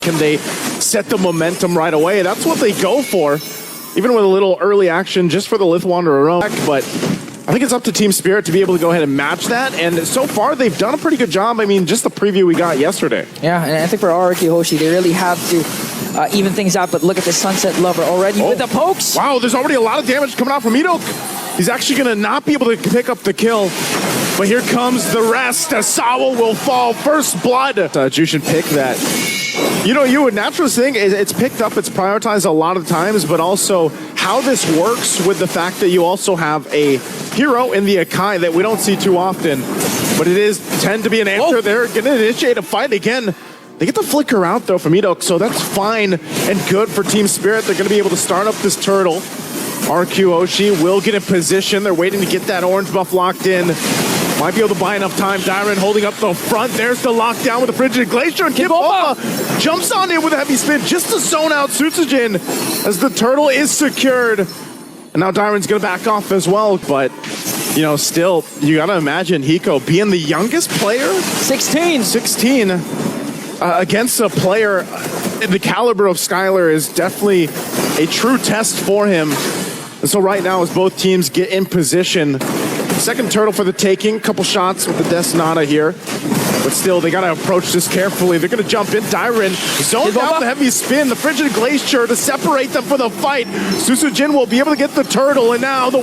Can they set the momentum right away? That's what they go for, even with a little early action just for the Lith Wanderer own. But I think it's up to Team Spirit to be able to go ahead and match that, and so far they've done a pretty good job. I mean, just the preview we got yesterday. Yeah, and I think for RRQ Hoshi, they really have to even things out, but look at the Sunset Lover already with the pokes. Wow, there's already a lot of damage coming out from Edok. He's actually going to not be able to pick up the kill, but here comes the rest as Sawa will fall. First blood. Jushin pick that. You know, you would naturally think it's picked up, it's prioritized a lot of times, but also how this works with the fact that you also have a hero in the Akai that we don't see too often, but it is tend to be an answer. They're going to initiate a fight again. They get the flicker out though from Edok, so that's fine and good for Team Spirit. They're going to be able to start up this turtle. RRQ Hoshi will get in position. They're waiting to get that orange buff locked in. Might be able to buy enough time. Dyron holding up the front. There's the lockdown with the Frigid Glacier. And Kiboma jumps on in with a heavy spin just to zone out Sutsujin as the turtle is secured. And now Dyron's going to back off as well. But, you know, still, you got to imagine Hiko being the youngest player. 16. Against a player in the caliber of Skylar is definitely a true test for him. And so right now, as both teams get in position, second turtle for the taking, couple shots with the Desnata here. But still, they got to approach this carefully. They're going to jump in. Dyron zone down the heavy spin, the Frigid Glacier to separate them for the fight. Susujin will be able to get the turtle, and now the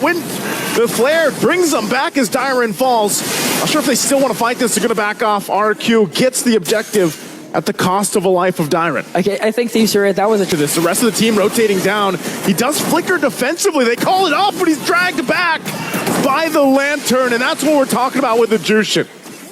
flare brings them back as Dyron falls. Not sure if they still want to fight this. They're going to back off. RRQ gets the objective at the cost of a life of Dyron. Okay, I think Thieves are right. That was to this. The rest of the team rotating down. He does flicker defensively. They call it off, but he's dragged back by the Lantern, and that's what we're talking about with the Jushin.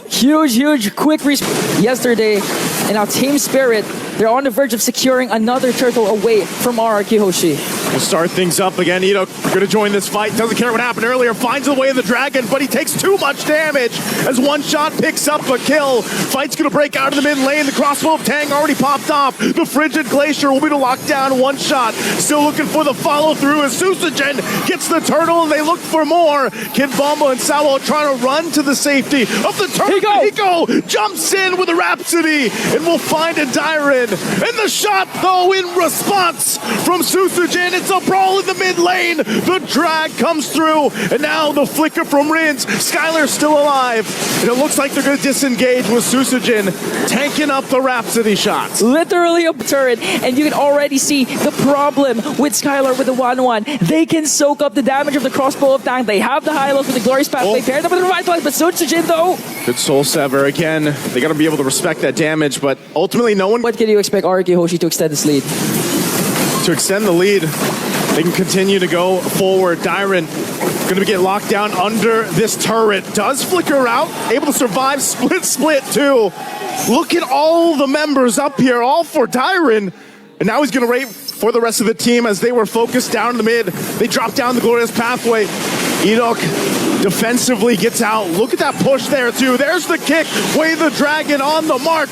Huge, quick response yesterday, and now Team Spirit, they're on the verge of securing another turtle away from RRQ Hoshi. We'll start things up again. Edok going to join this fight. Doesn't care what happened earlier. Finds the way of the dragon, but he takes too much damage as one shot picks up a kill. Fight's going to break out of the mid lane. The crossbow of Tang already popped off. The Frigid Glacier will be to lock down one shot. Still looking for the follow through as Susujin gets the turtle, and they look for more. Kid Bomba and Sawo trying to run to the safety of the turtle. Hiko jumps in with a Rhapsody, and we'll find a Dyron. And the shot, though, in response from Susujin. It's a brawl in the mid lane. The drag comes through, and now the flicker from Rins. Skylar's still alive, and it looks like they're going to disengage with Susujin tanking up the Rhapsody shots. Literally a turret, and you can already see the problem with Skylar with the 1-1. They can soak up the damage of the crossbow of Tang. They have the high lows with the Glorious Path. They paired up with the Revitalize, but Susujin, though. Good Soul Sever again. They got to be able to respect that damage, but ultimately no one... What can you expect RRQ Hoshi to extend this lead? To extend the lead, they can continue to go forward. Dyron going to get locked down under this turret. Does flicker out, able to survive split too. Look at all the members up here, all for Dyron. And now he's going to wait for the rest of the team as they were focused down in the mid. They drop down the Glorious Pathway. Edok defensively gets out. Look at that push there too. There's the kick. Way the dragon on the mark.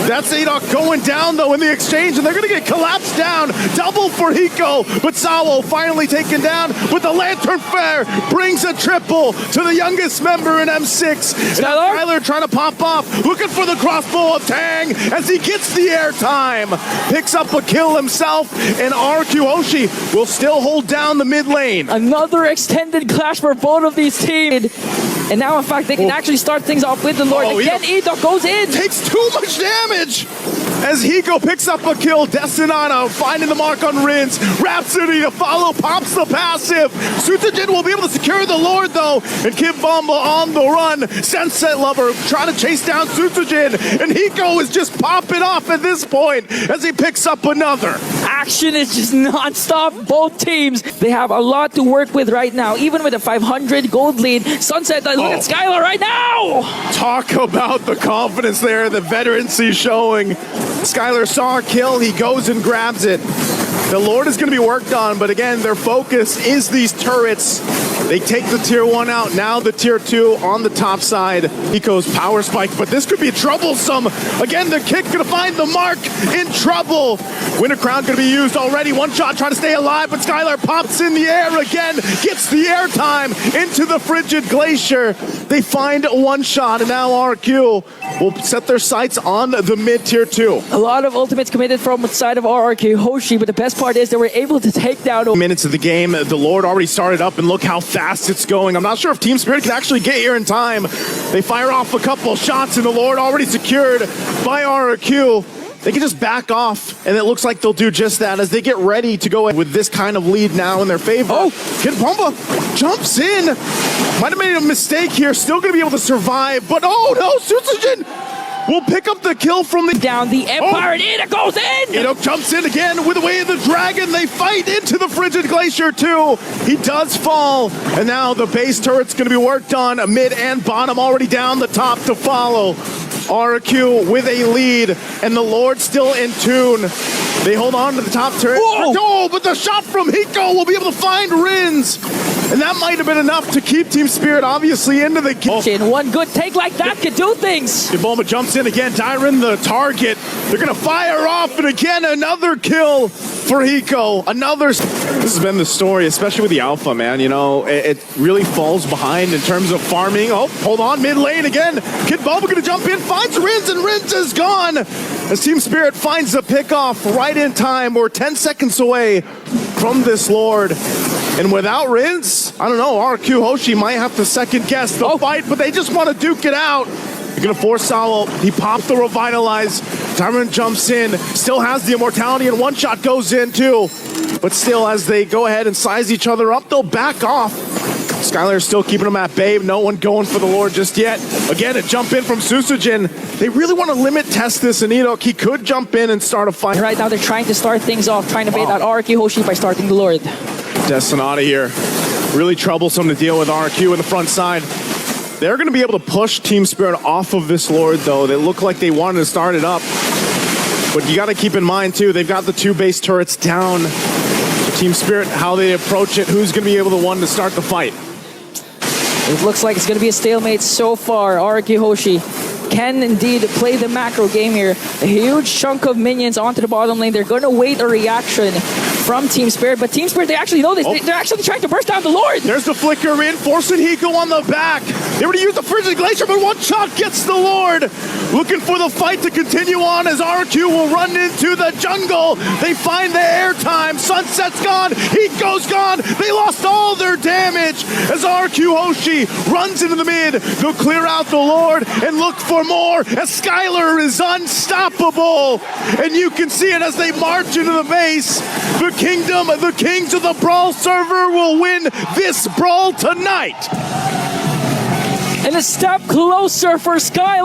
That's Edok going down though in the exchange, and they're going to get collapsed down. Double for Hiko, but Sawo finally taken down with the Lantern Flare. Brings a triple to the youngest member in M6. Skylar trying to pop off. Looking for the crossbow of Tang as he gets the airtime. Picks up a kill himself, and RRQ Hoshi will still hold down the mid lane. Another extended clash for both of these teams. And now, in fact, they can actually start things off with the Lord. Again, Edok goes in. Takes too much damage as Hiko picks up a kill. Destinata finding the mark on Rins. Rhapsody to follow, pops the passive. Sutsujin will be able to secure the Lord, though. And Kid Bomba on the run. Sunset Lover trying to chase down Sutsujin. And Hiko is just popping off at this point as he picks up another. Action is just non-stop. Both teams, they have a lot to work with right now. Even with a 500 gold lead. Sunset, look at Skylar right now. Talk about the confidence there, the veterancy showing. Skylar saw a kill, he goes and grabs it. The Lord is going to be worked on, but again, their focus is these turrets. They take the tier 1 out, now the tier 2 on the top side. Hiko's power spike, but this could be troublesome. Again, the kick going to find the mark, in trouble. Winter Crown going to be used already. One shot trying to stay alive, but Skylar pops in the air again, gets the airtime into the Frigid Glacier. They find one shot, and now RQ will set their sights on the mid-tier 2. A lot of ultimates committed from the side of RRQ Hoshi, but the best part is they were able to take down... Minutes of the game, the Lord already started up, and look how fast it's going. I'm not sure if Team Spirit can actually get here in time. They fire off a couple shots, and the Lord already secured by RRQ. They can just back off, and it looks like they'll do just that as they get ready to go with this kind of lead now in their favor. Oh, Kid Bomba jumps in. Might have made a mistake here. Still going to be able to survive, but oh no, Sutsujin will pick up the kill from the... Down the Empire, and Ida goes in! Ida jumps in again with the way of the dragon. They fight into the Frigid Glacier too. He does fall, and now the base turret's going to be worked on. Mid and bottom already down, the top to follow. RRQ with a lead, and the Lord still in tune. They hold on to the top turret. Oh, but the shot from Hiko will be able to find Rins. And that might have been enough to keep Team Spirit obviously into the game. One good take like that could do things. Iboma jumps in again. Dyron the target. They're going to fire off, and again another kill for Hiko. This has been the story, especially with the Alpha, man. You know, it really falls behind in terms of farming. Oh, hold on, mid lane again. Kid Bulba going to jump in, finds Rins, and Rins is gone. As Team Spirit finds the pickoff right in time. We're 10 seconds away from this Lord. And without Rins, I don't know, RRQ Hoshi might have to second guess the fight, but they just want to duke it out. You're going to force Saul. He popped the Revitalize. Tyron jumps in, still has the Immortality, and one shot goes in too. But still, as they go ahead and size each other up, they'll back off. Skylar's still keeping them at bay. No one going for the Lord just yet. Again, a jump in from Susujin. They really want to limit test this, and Edok, he could jump in and start a fight. Right now, they're trying to start things off, trying to bait out RRQ Hoshi by starting the Lord. Destinata here. Really troublesome to deal with RRQ in the front side. They're going to be able to push Team Spirit off of this Lord, though. They look like they wanted to start it up. But you got to keep in mind, too, they've got the 2 base turrets down. Team Spirit, how they approach it, who's going to be able to one to start the fight. It looks like it's going to be a stalemate so far. RRQ Hoshi can indeed play the macro game here. A huge chunk of minions onto the bottom lane. They're going to wait a reaction from Team Spirit, but Team Spirit, they actually know this. They're actually trying to burst down the Lord. There's the flicker in, forcing Hiko on the back. They were to use the Frigid Glacier, but one shot gets the Lord. Looking for the fight to continue on as RQ will run into the jungle. They find the airtime. Sunset's gone. Hiko's gone. They lost all their damage as RQ Hoshi runs into the mid. They'll clear out the Lord and look for more as Skylar is unstoppable. And you can see it as they march into the base. The kingdom, the kings of the Brawl server will win this Brawl tonight. And a step closer for Skylar.